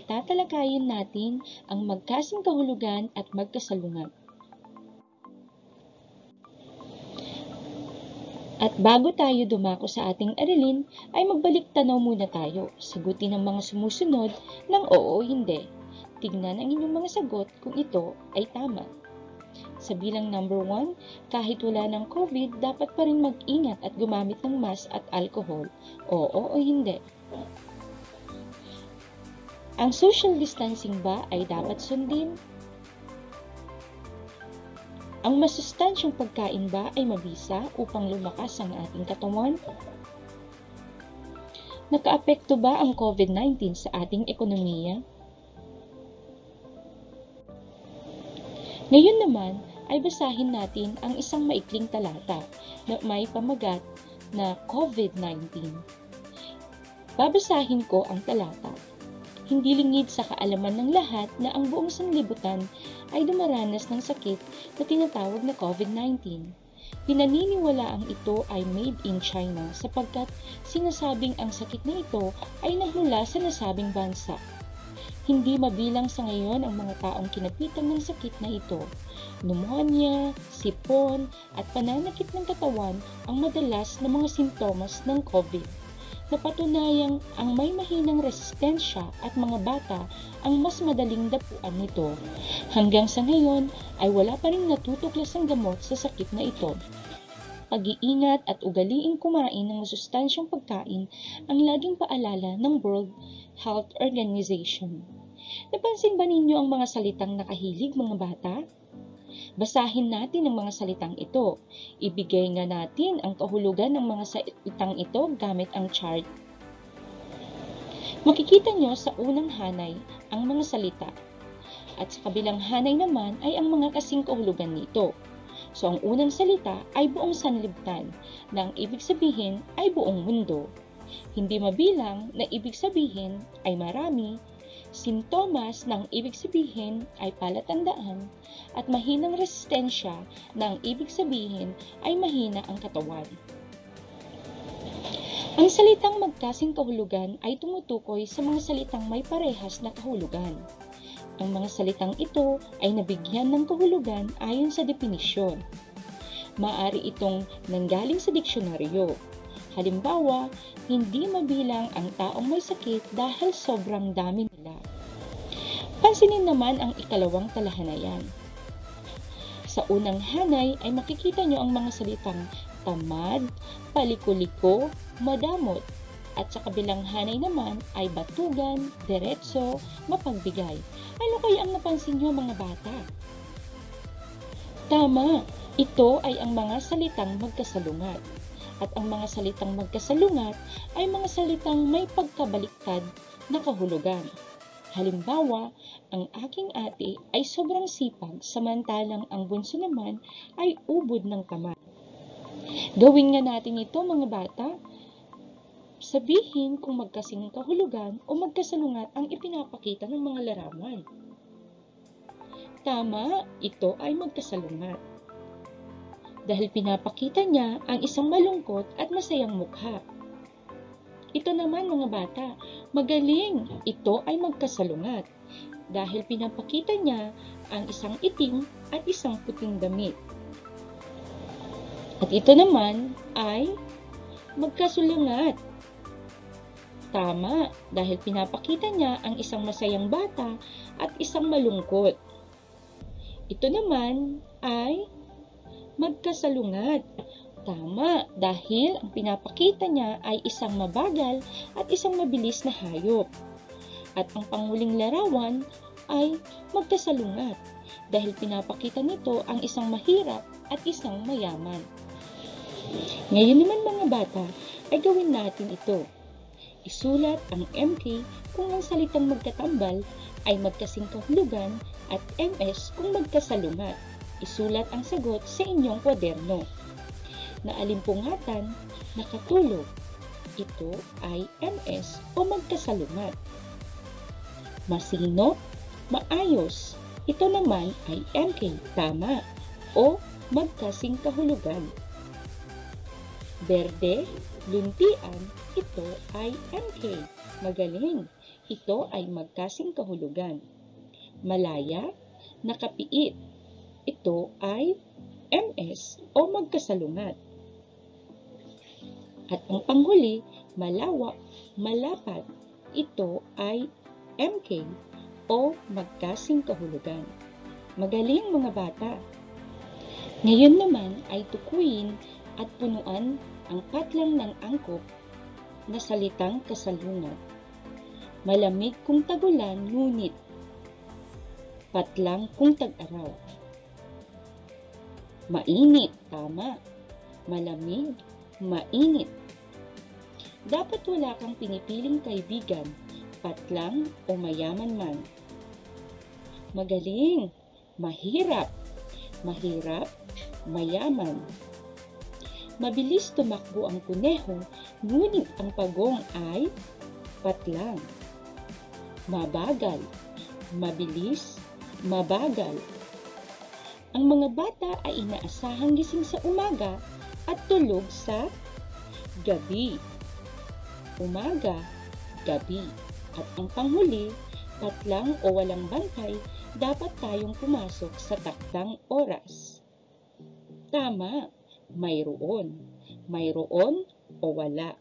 ay tatalakayin natin ang magkasing kahulugan at magkasalungat. At bago tayo dumako sa ating aralin, ay magbalik tanaw muna tayo. Sagutin ang mga sumusunod ng oo o hindi. Tignan ang inyong mga sagot kung ito ay tama. Sa bilang number 1, kahit wala ng COVID, dapat pa rin mag-ingat at gumamit ng mask at alcohol. Oo o hindi? Ang social distancing ba ay dapat sundin? Ang masustansyang pagkain ba ay mabisa upang lumakas ang ating katawan? Nakaapekto ba ang COVID-19 sa ating ekonomiya? Ngayon naman ay basahin natin ang isang maikling talata na may pamagat na COVID-19. Babasahin ko ang talata. Hindi lingid sa kaalaman ng lahat na ang buong sanlibutan ay dumaranas ng sakit na tinatawag na COVID-19. Pinaniniwalaang ito ay made in China sapagkat sinasabing ang sakit na ito ay nagmula sa nasabing bansa. Hindi mabilang sa ngayon ang mga taong kinapitan ng sakit na ito. Pneumonia, sipon, at pananakit ng katawan ang madalas na mga simptomas ng COVID. Napatunayang ang may mahinang resistensya at mga bata ang mas madaling dapuan nito. Hanggang sa ngayon ay wala pa rin natutuklasang gamot sa sakit na ito. Pag-iingat at ugaliing kumain ng masustansyang pagkain ang laging paalala ng World Health Organization. Napansin ba ninyo ang mga salitang nakahilig mga bata? Basahin natin ang mga salitang ito. Ibigay nga natin ang kahulugan ng mga salitang ito gamit ang chart. Makikita nyo sa unang hanay ang mga salita. At sa kabilang hanay naman ay ang mga kasing kahulugan nito. So ang unang salita ay buong sanlibutan, na ang ibig sabihin ay buong mundo. Hindi mabilang na ibig sabihin ay marami. Sintomas ng ibig sabihin ay palatandaan at mahinang resistensya ng ibig sabihin ay mahina ang katawan. Ang salitang magkasing kahulugan ay tumutukoy sa mga salitang may parehas na kahulugan. Ang mga salitang ito ay nabigyan ng kahulugan ayon sa definisyon. Maaari itong nanggaling sa diksyonaryo. Halimbawa, hindi mabilang ang taong may sakit dahil sobrang dami nila. Pansinin naman ang ikalawang talahanayan. Sa unang hanay ay makikita nyo ang mga salitang tamad, paliko-liko, madamot. At sa kabilang hanay naman ay batugan, diretso, mapagbigay. Ano kaya ang napansin nyo mga bata? Tama, ito ay ang mga salitang magkasalungat. At ang mga salitang magkasalungat ay mga salitang may pagkabaliktad na kahulugan. Halimbawa, ang aking ate ay sobrang sipag samantalang ang bunso naman ay ubod ng kamay. Gawin nga natin ito mga bata. Sabihin kung magkasing kahulugan o magkasalungat ang ipinapakita ng mga larawan. Tama, ito ay magkasalungat. Dahil pinapakita niya ang isang malungkot at masayang mukha. Ito naman mga bata, magaling, ito ay magkasalungat. Dahil pinapakita niya ang isang itim at isang puting damit. At ito naman ay magkasalungat. Tama, dahil pinapakita niya ang isang masayang bata at isang malungkot. Ito naman ay magkasalungat. Tama, dahil ang pinapakita niya ay isang mabagal at isang mabilis na hayop. At ang panguling larawan ay magkasalungat, dahil pinapakita nito ang isang mahirap at isang mayaman. Ngayon naman mga bata, ay gawin natin ito. Isulat ang MK kung ang salitang magkatambal ay magkasing kahulugan at MS kung magkasalungat. Isulat ang sagot sa inyong kwaderno. Naalimpungatan, nakatulog. Ito ay MS o magkasalungat. Masinop, maayos. Ito naman ay MK, tama, o magkasing kahulugan. Berde, luntian. Ito ay MK, magaling. ito ay magkasing kahulugan. Malaya, nakapiit, ito ay MS o magkasalungat. At ang panghuli, malawak, malapad, ito ay MK o magkasing kahulugan. Magaling mga bata! Ngayon naman ay tukuyin at punuan ang patlang ng angkop na salitang kasalungat. Malamig kung tagulan, ngunit patlang kung tag-araw. Mainit, tama. Malamig, mainit. Dapat wala kang pinipiling kaibigan, patlang o mayaman man. Magaling, mahirap, mahirap, mayaman. Mabilis tumakbo ang kuneho, ngunit ang pagong ay patlang. Mabagal, mabilis, mabagal. Ang mga bata ay inaasahang gising sa umaga at tulog sa gabi. Umaga, gabi. At ang panghuli, patlang o walang bantay, dapat tayong pumasok sa taktang oras. Tama, mayroon. Mayroon o wala.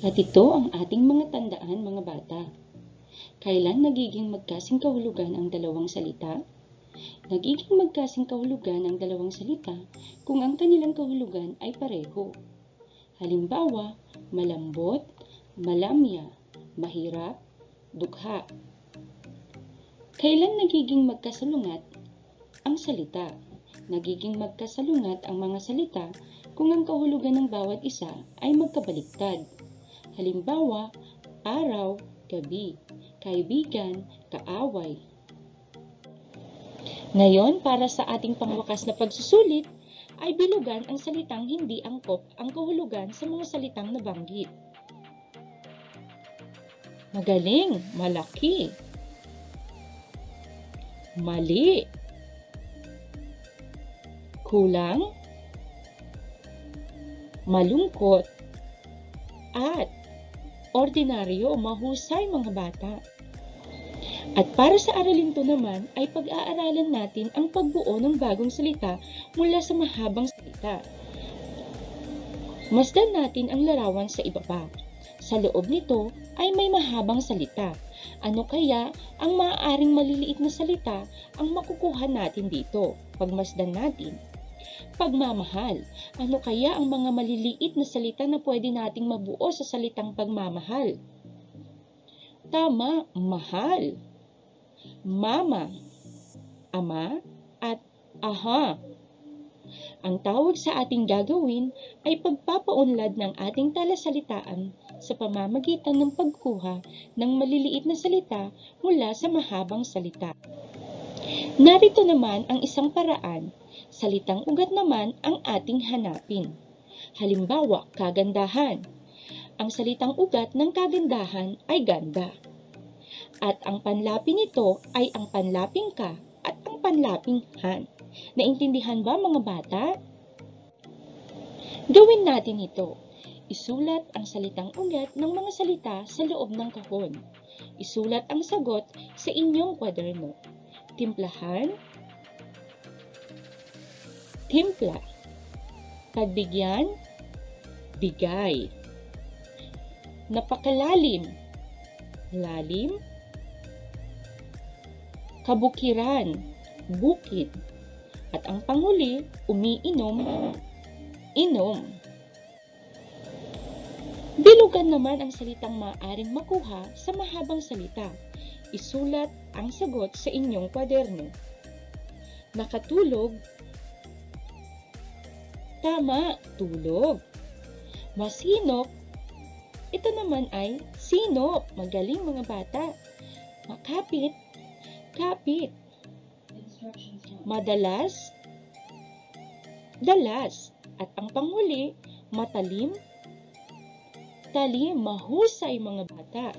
At ito ang ating mga tandaan, mga bata. Kailan nagiging magkasing kahulugan ang dalawang salita? Nagiging magkasing kahulugan ang dalawang salita kung ang kanilang kahulugan ay pareho. Halimbawa, malambot, malamya, mahirap, dukha. Kailan nagiging magkasalungat ang salita? Nagiging magkasalungat ang mga salita kung ang kahulugan ng bawat isa ay magkabaliktad. Halimbawa, araw, gabi, kaibigan, kaaway. Ngayon, para sa ating pangwakas na pagsusulit, ay bilugan ang salitang hindi angkop ang kahulugan sa mga salitang nabanggit. Magaling, malaki, mali, kulang, malungkot, at ordinaryo, mahusay mga bata. At para sa aralin to naman ay pag-aaralan natin ang pagbuo ng bagong salita mula sa mahabang salita. Masdan natin ang larawan sa ibaba. Sa loob nito ay may mahabang salita. Ano kaya ang maaaring maliliit na salita ang makukuha natin dito? Pagmasdan natin. Pagmamahal. Ano kaya ang mga maliliit na salita na pwede nating mabuo sa salitang pagmamahal? Tama, mahal, mama, ama, at aha. Ang tawag sa ating gagawin ay pagpapaunlad ng ating talasalitaan sa pamamagitan ng pagkuha ng maliliit na salita mula sa mahabang salita. Narito naman ang isang paraan. Salitang ugat naman ang ating hanapin. Halimbawa, kagandahan. Ang salitang ugat ng kagandahan ay ganda. At ang panlapi nito ay ang panlaping ka at ang panlaping han. Naintindihan ba mga bata? Gawin natin ito. Isulat ang salitang ugat ng mga salita sa loob ng kahon. Isulat ang sagot sa inyong kwaderno. Timplahan, timpla. Pagbigyan, bigay. Napakalalim, lalim. Kabukiran, bukid. At ang panghuli, umiinom, inom. Bilugan naman ang salitang maaaring makuha sa mahabang salita. Isulat ang sagot sa inyong kwaderno. Nakatulog. Tama, tulog. Masinop. Ito naman ay sinop. Magaling mga bata. Makapit. Kapit. Madalas. Dalas. At ang panghuli, matalim. Talim, mahusay mga bata.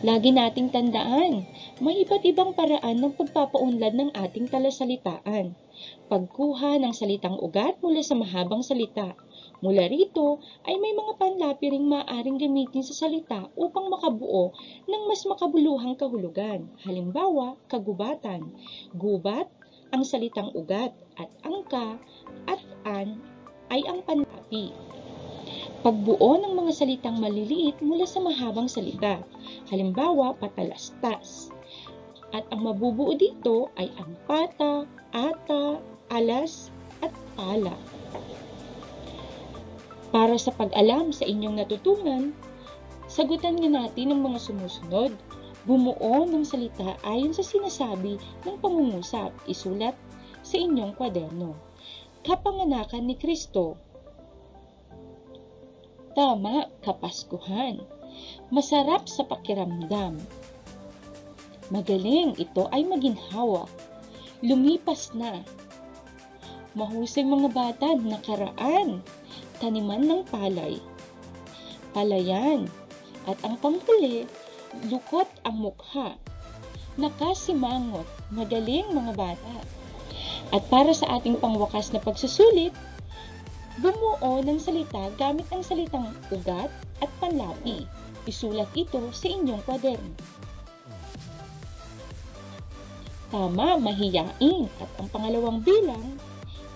Lagi nating tandaan, may iba't ibang paraan ng pagpapaunlad ng ating talasalitaan. Pagkuha ng salitang ugat mula sa mahabang salita. Mula rito ay may mga panlapi ring maaaring gamitin sa salita upang makabuo ng mas makabuluhang kahulugan. Halimbawa, kagubatan, gubat, ang salitang ugat, at angka at an ay ang panlapi. Pagbuo ng mga salitang maliliit mula sa mahabang salita. Halimbawa, patalastas. At ang mabubuo dito ay ang pata, ata, alas, at pala. Para sa pag-alam sa inyong natutunan, sagutan nga natin ang mga sumusunod. Bumuo ng salita ayon sa sinasabi ng pangungusap. Isulat sa inyong kwaderno. Kapanganakan ni Kristo. Tama, kapaskuhan. Masarap sa pakiramdam. Magaling, ito ay maginhawa. Lumipas na. Mahusay mga bata, nakaraan. Taniman ng palay. Palayan. At ang panghuli, lukot ang mukha. Nakasimangot. Magaling mga bata. At para sa ating pangwakas na pagsusulit, bumuo ng salita gamit ang salitang ugat at panlapi. Isulat ito sa inyong kwaderno. Tama, mahiyain. At ang pangalawang bilang,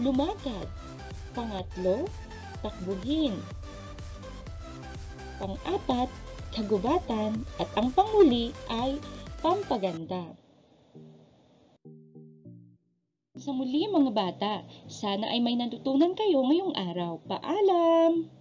lumagad. Pangatlo, takbuhin. Pang-apat, kagubatan. At ang panghuli ay pampaganda. Sa muli mga bata, sana ay may natutunan kayo ngayong araw. Paalam!